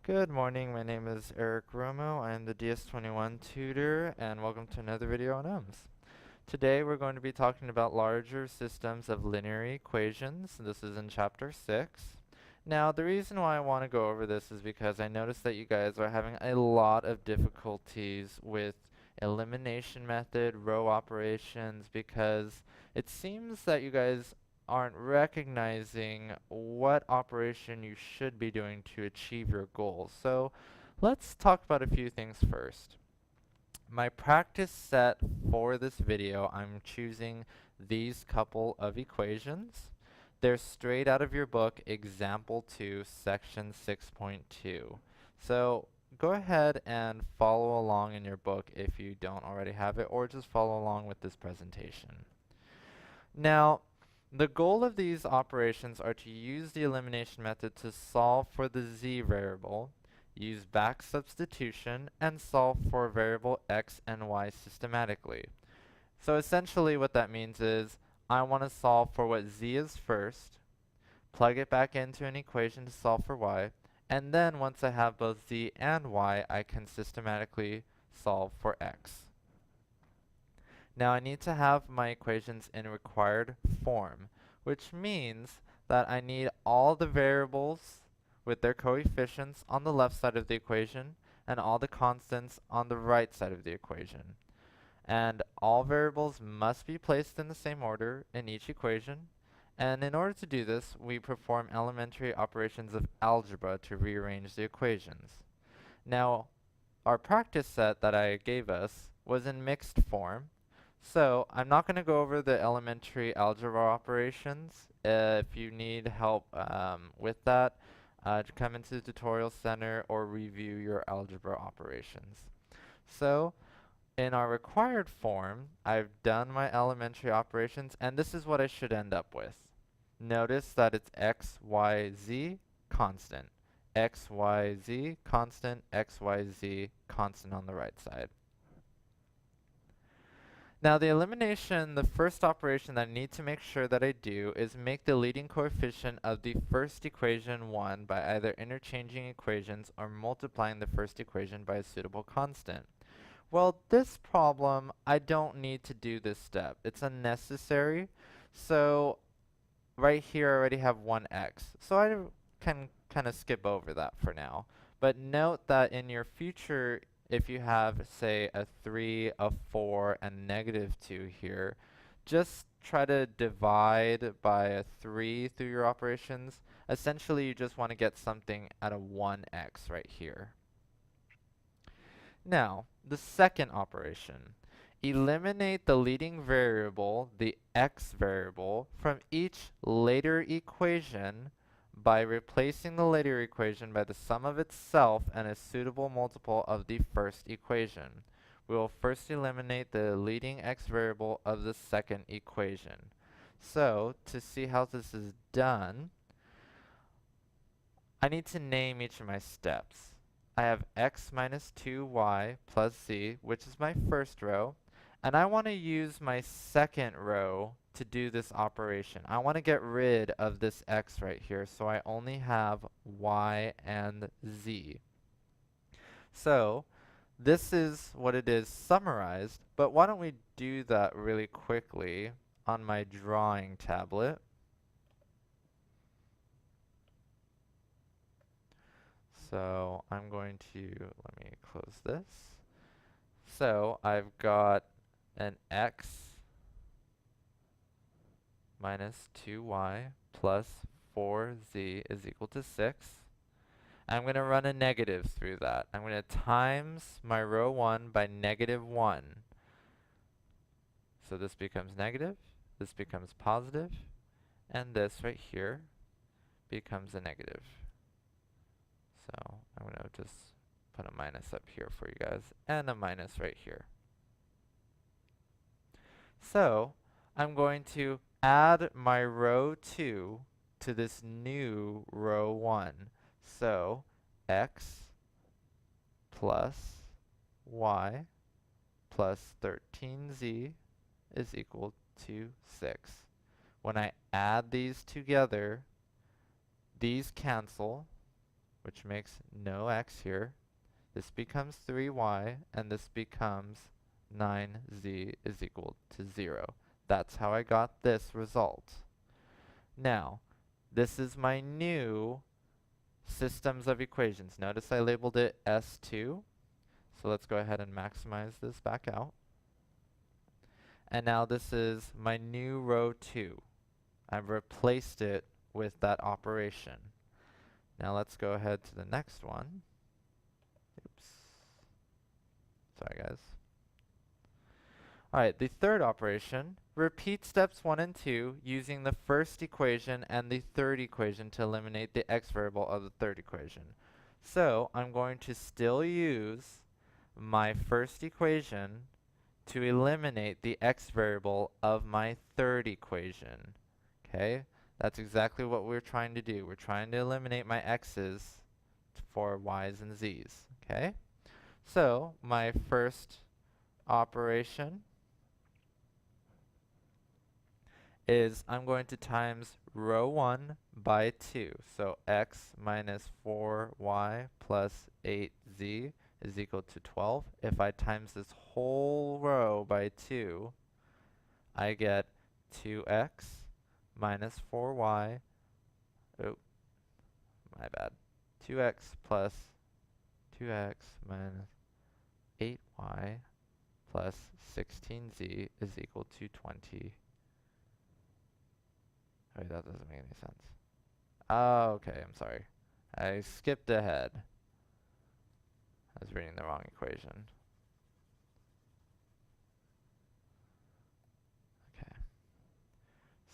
Good morning, my name is Eric Romo. I am the DS21 tutor, and welcome to another video on EMS. Today we're going to be talking about larger systems of linear equations. This is in chapter 6. Now, the reason why I want to go over this is because I noticed that you guys are having a lot of difficulties with elimination method, row operations, because it seems that you guys aren't recognizing what operation you should be doing to achieve your goals. So let's talk about a few things first. My practice set for this video, I'm choosing these couple of equations. They're straight out of your book, Example 2, Section 6.2. So go ahead and follow along in your book if you don't already have it, or just follow along with this presentation. Now, the goal of these operations are to use the elimination method to solve for the z variable, use back substitution, and solve for variable x and y systematically. So essentially what that means is I want to solve for what z is first, plug it back into an equation to solve for y, and then once I have both z and y, I can systematically solve for x. Now I need to have my equations in required form, which means that I need all the variables with their coefficients on the left side of the equation and all the constants on the right side of the equation. And all variables must be placed in the same order in each equation. And in order to do this, we perform elementary operations of algebra to rearrange the equations. Now, our practice set that I gave us was in mixed form. So I'm not going to go over the elementary algebra operations. If you need help with that, come into the tutorial center or review your algebra operations. So in our required form, I've done my elementary operations, and this is what I should end up with. Notice that it's x, y, z, constant. X, y, z, constant, x, y, z, constant on the right side. Now the elimination, the first operation that I need to make sure that I do is make the leading coefficient of the first equation 1 by either interchanging equations or multiplying the first equation by a suitable constant. Well, this problem, I don't need to do this step. It's unnecessary. So right here I already have 1x. So I can kind of skip over that for now. But note that in your future, if you have, say, a 3, a 4, and -2 here, just try to divide by a 3 through your operations. Essentially, you just want to get something at a 1x right here. Now, the second operation. Eliminate the leading variable, the x variable, from each later equation by replacing the later equation by the sum of itself and a suitable multiple of the first equation. We will first eliminate the leading x variable of the second equation. So, to see how this is done, I need to name each of my steps. I have x minus 2y plus z, which is my first row, and I want to use my second row to do this operation. I want to get rid of this x right here, so I only have y and z. So this is what it is summarized, but why don't we do that really quickly on my drawing tablet. So I'm going to, let me close this. So I've got an x minus 2y plus 4z is equal to 6. I'm going to run a negative through that. I'm going to times my row 1 by -1. So this becomes negative, this becomes positive, and this right here becomes a negative. So I'm going to just put a minus up here for you guys, and a minus right here. So I'm going to add my row 2 to this new row 1. So x plus y plus 13z is equal to 6. When I add these together, these cancel, which makes no x here. This becomes 3y, and this becomes 9z is equal to 0. That's how I got this result. Now, this is my new systems of equations. Notice I labeled it S2. So let's go ahead and maximize this back out. And now this is my new row 2. I've replaced it with that operation. Now let's go ahead to the next one. Oops. Sorry, guys. Alright, the third operation. Repeat steps 1 and 2 using the first equation and the third equation to eliminate the x variable of the third equation. So I'm going to still use my first equation to eliminate the x variable of my third equation. Okay, that's exactly what we're trying to do. We're trying to eliminate my x's for y's and z's. Okay, so my first operation is I'm going to times row 1 by 2. So x minus 4y plus 8z is equal to 12. If I times this whole row by 2, I get 2x minus 4y, oh, my bad, 2x plus 2x minus 8y plus 16z is equal to 20. Wait, that doesn't make any sense. Oh, okay, I'm sorry. I skipped ahead. I was reading the wrong equation. Okay.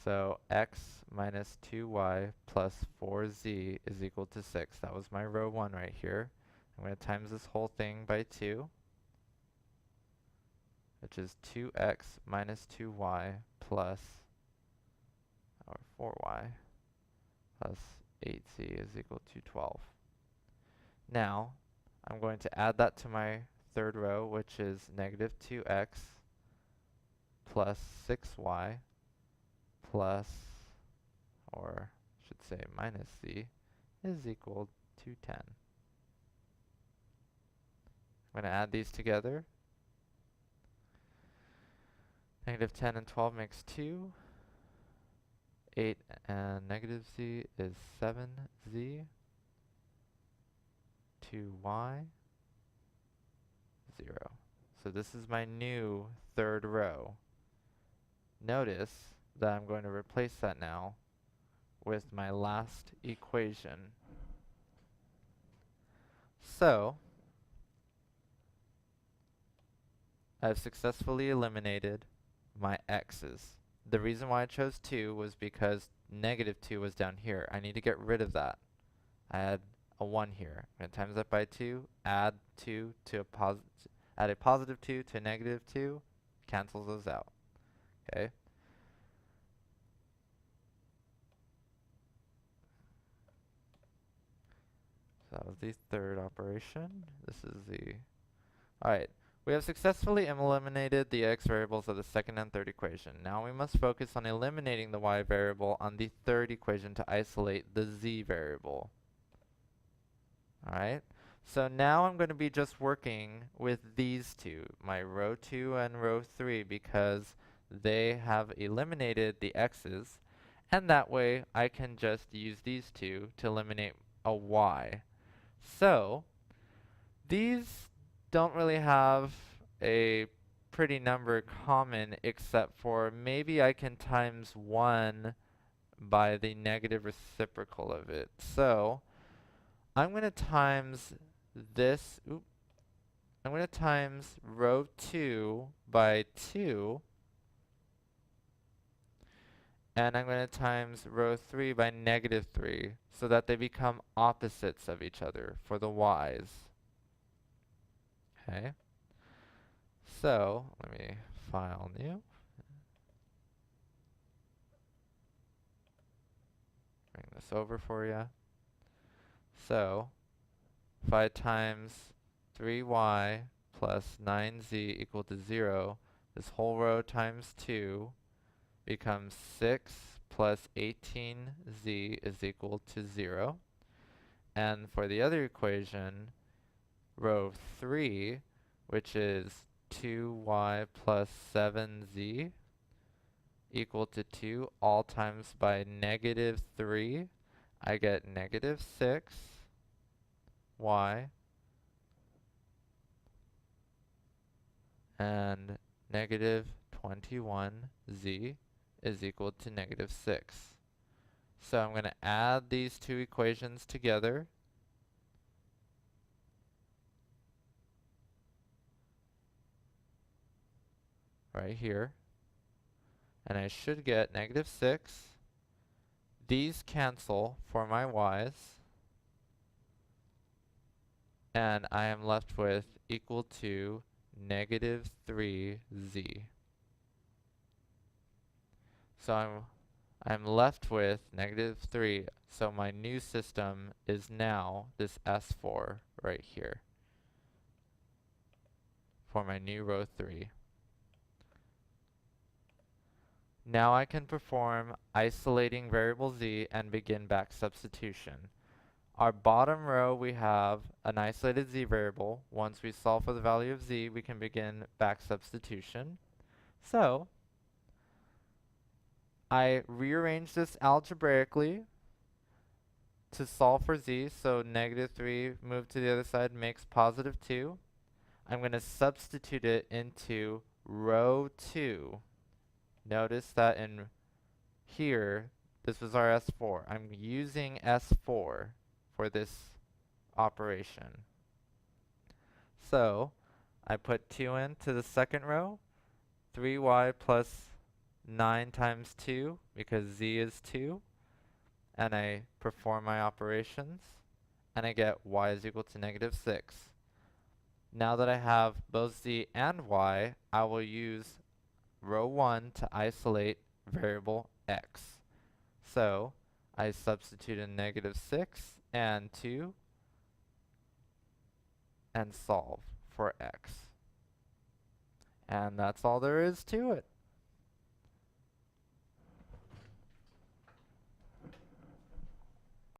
So x minus 2y plus 4z is equal to 6. That was my row 1 right here. I'm going to times this whole thing by 2, which is 2x minus 2y plus, or 4y, plus 8z is equal to 12. Now, I'm going to add that to my third row, which is negative 2x plus 6y plus, or I should say minus z, is equal to 10. I'm going to add these together. Negative 10 and 12 makes 2. 8 and negative z is 7z. 2y, 0. So this is my new third row. Notice that I'm going to replace that now with my last equation. So, I've successfully eliminated my x's. The reason why I chose 2 was because negative 2 was down here. I need to get rid of that. I had a 1 here. I'm going to times that by 2, add 2 to add a positive 2 to a negative 2, cancels those out. Okay? So that was the third operation. This is the... Alright. We have successfully eliminated the x variables of the second and third equation. Now we must focus on eliminating the y variable on the third equation to isolate the z variable. Alright, so now I'm going to be just working with these two, my row 2 and row 3, because they have eliminated the x's, and that way I can just use these two to eliminate a y. So, these don't really have a pretty number common, except for maybe I can times 1 by the negative reciprocal of it. So, I'm going to times this, I'm going to times row 2 by 2, and I'm going to times row 3 by negative 3, so that they become opposites of each other for the y's. Okay, so let me file new. Bring this over for you. So, if I times 3y plus 9z equal to 0, this whole row times 2 becomes 6 plus 18z is equal to 0. And for the other equation, row 3, which is 2y plus 7z equal to 2, all times by negative 3, I get negative 6y and negative 21z is equal to negative 6. So I'm going to add these two equations together. Right here. And I should get negative 6. These cancel for my y's. And I am left with equal to negative 3z. So I'm left with negative 3. So my new system is now this S4 right here for my new row 3. Now I can perform isolating variable z and begin back substitution. Our bottom row, we have an isolated z variable. Once we solve for the value of z, we can begin back substitution. So I rearrange this algebraically to solve for z. So negative 3 moved to the other side makes positive 2. I'm going to substitute it into row 2. Notice that in here, this was our S4. I'm using S4 for this operation. So I put 2 into the second row, 3y plus 9 times 2 because z is 2, and I perform my operations, and I get y is equal to negative 6. Now that I have both z and y, I will use row 1 to isolate variable x. So I substitute in negative 6 and 2 and solve for x. And that's all there is to it.